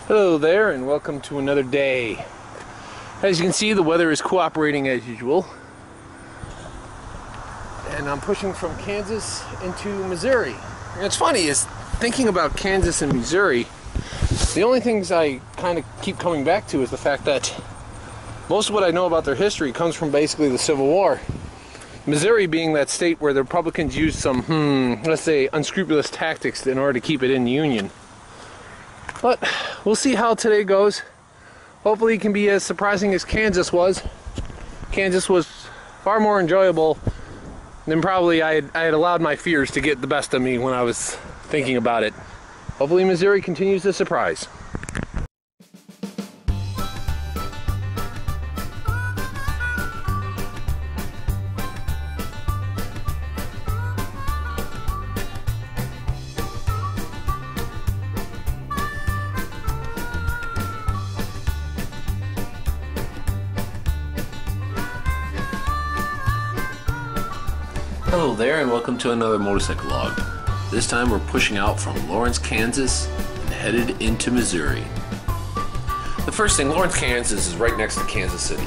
Hello there, and welcome to another day. As you can see, the weather is cooperating as usual. And I'm pushing from Kansas into Missouri. And it's funny, is thinking about Kansas and Missouri, the only things I kind of keep coming back to is the fact that most of what I know about their history comes from basically the Civil War. Missouri being that state where the Republicans used some, let's say, unscrupulous tactics in order to keep it in the Union. But we'll see how today goes. Hopefully it can be as surprising as Kansas was. Kansas was far more enjoyable than probably I had allowed my fears to get the best of me when I was thinking about it. Hopefully Missouri continues to surprise. Hello there, and welcome to another motorcycle log. This time we're pushing out from Lawrence, Kansas and headed into Missouri. The first thing, Lawrence, Kansas is right next to Kansas City.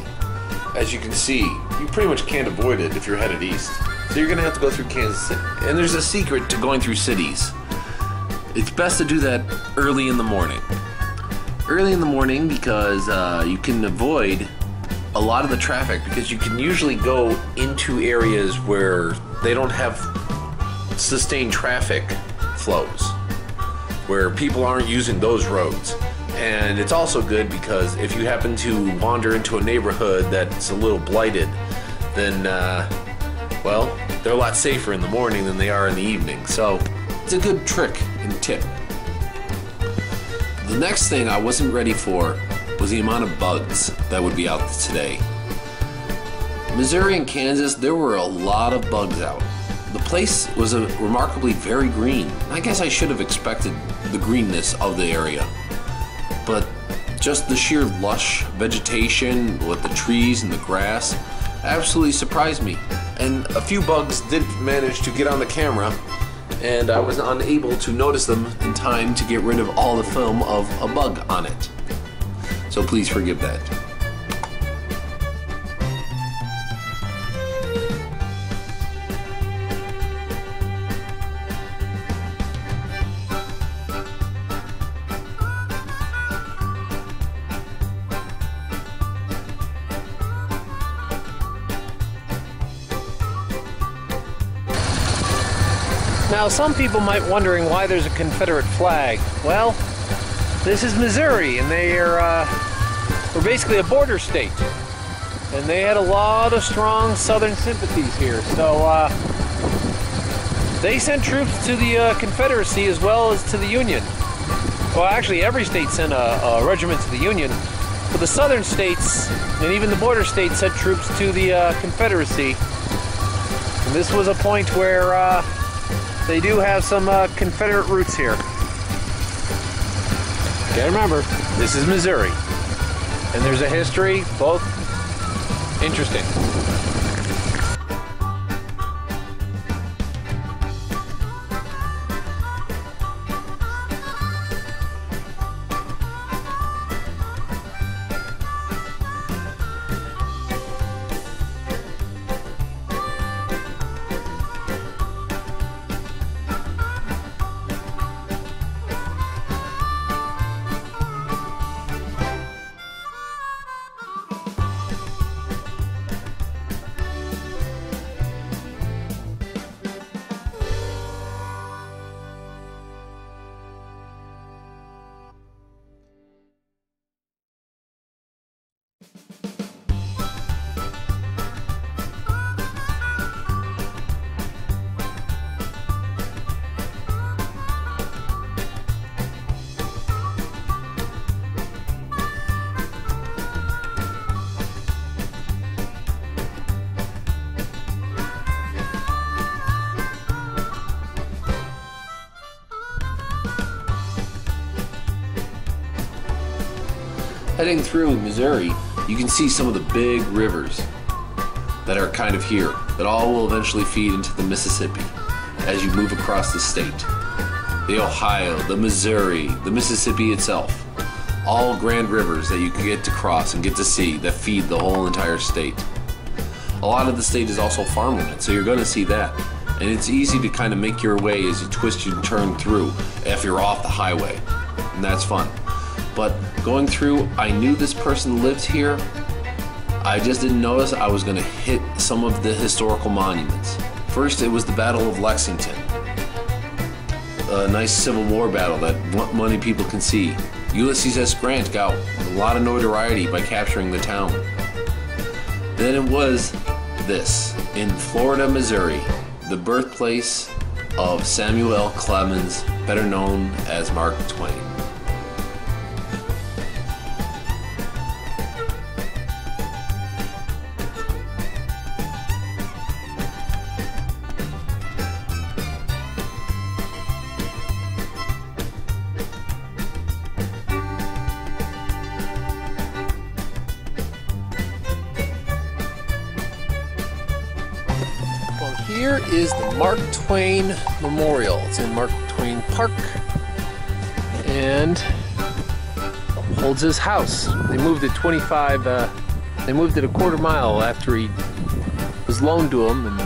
As you can see, you pretty much can't avoid it if you're headed east. So you're going to have to go through Kansas City. And there's a secret to going through cities. It's best to do that early in the morning. Early in the morning because you can avoid a lot of the traffic, because you can usually go into areas where they don't have sustained traffic flows, where people aren't using those roads. And it's also good because if you happen to wander into a neighborhood that's a little blighted, then well, they're a lot safer in the morning than they are in the evening. So it's a good trick and tip. The next thing I wasn't ready for was the amount of bugs that would be out today. Missouri and Kansas, there were a lot of bugs out. The place was remarkably very green. I guess I should have expected the greenness of the area, but just the sheer lush vegetation with the trees and the grass absolutely surprised me. And a few bugs did manage to get on the camera, and I was unable to notice them in time to get rid of all the film of a bug on it. So please forgive that. Now, some people might be wondering why there's a Confederate flag. Well, this is Missouri, and we're basically a border state, and they had a lot of strong Southern sympathies here. So they sent troops to the Confederacy as well as to the Union. Well, actually, every state sent a regiment to the Union, but the Southern states and even the border states sent troops to the Confederacy. And this was a point where they do have some Confederate roots here. Okay, remember, this is Missouri, and there's a history, both interesting. Heading through Missouri, you can see some of the big rivers that are kind of here, that all will eventually feed into the Mississippi as you move across the state. The Ohio, the Missouri, the Mississippi itself. all grand rivers that you can get to cross and get to see that feed the whole entire state. A lot of the state is also farmland, so you're going to see that. And it's easy to kind of make your way as you twist and turn through if you're off the highway. And that's fun. But going through, I knew this person lived here. I just didn't notice I was going to hit some of the historical monuments. First, it was the Battle of Lexington. A nice Civil War battle that many people can see. Ulysses S. Grant got a lot of notoriety by capturing the town. Then it was this, in Florida, Missouri, the birthplace of Samuel L. Clemens, better known as Mark Twain. Here is the Mark Twain Memorial. It's in Mark Twain Park and holds his house. They moved it they moved it a quarter mile after he was loaned to him, and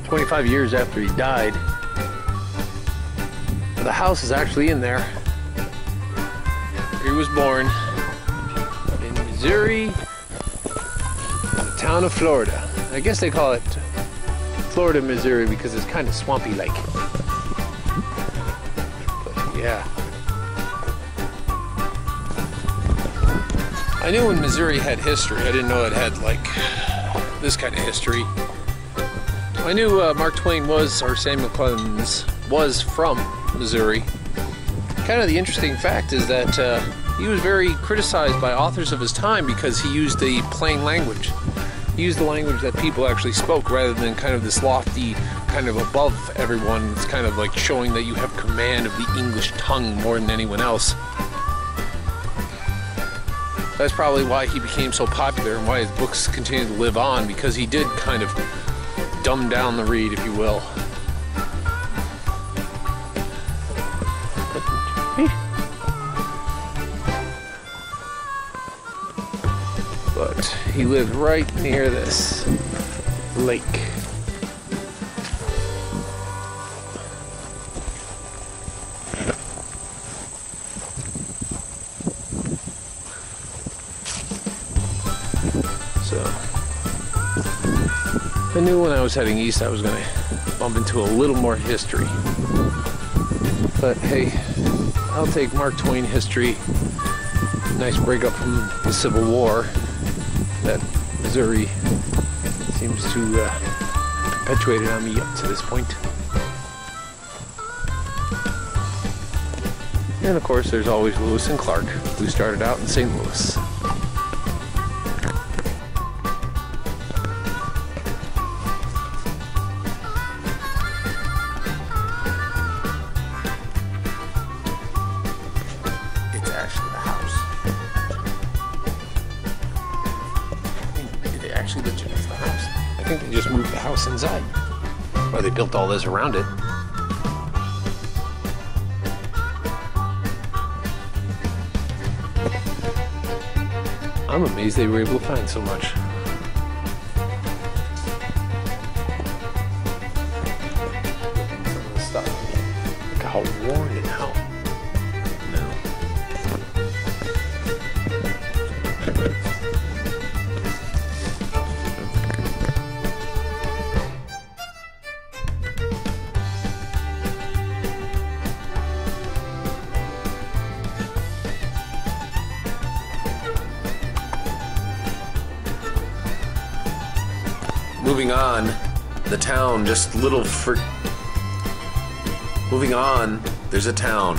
25 years after he died. But the house is actually in there. He was born in Missouri, town of Florida. I guess they call it Florida, Missouri because it's kind of swampy like. But yeah. I knew when Missouri had history. I didn't know it had like this kind of history. I knew Mark Twain was, or Samuel Clemens was from Missouri. Kind of the interesting fact is that he was very criticized by authors of his time because he used a plain language. He used the language that people actually spoke rather than kind of this lofty, kind of above everyone. It's kind of like showing that you have command of the English tongue more than anyone else. That's probably why he became so popular and why his books continue to live on, because he did kind of dumb down the read, if you will. But he lived right near this lake. So I knew when I was heading east I was going to bump into a little more history. But hey, I'll take Mark Twain history. Nice breakup from the Civil War that Missouri seems to perpetuate it on me up to this point. And of course there's always Lewis and Clark, who started out in St. Louis. It's actually the house. Did they actually legit the house? I think they just moved the house inside. Or they built all this around it. I'm amazed they were able to find so much. Some of the stuff. Look how worn and how. No. Moving on, the town, Moving on, there's a town,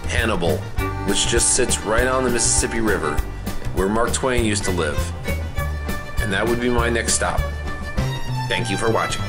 Hannibal, which just sits right on the Mississippi River, where Mark Twain used to live. And that would be my next stop. Thank you for watching.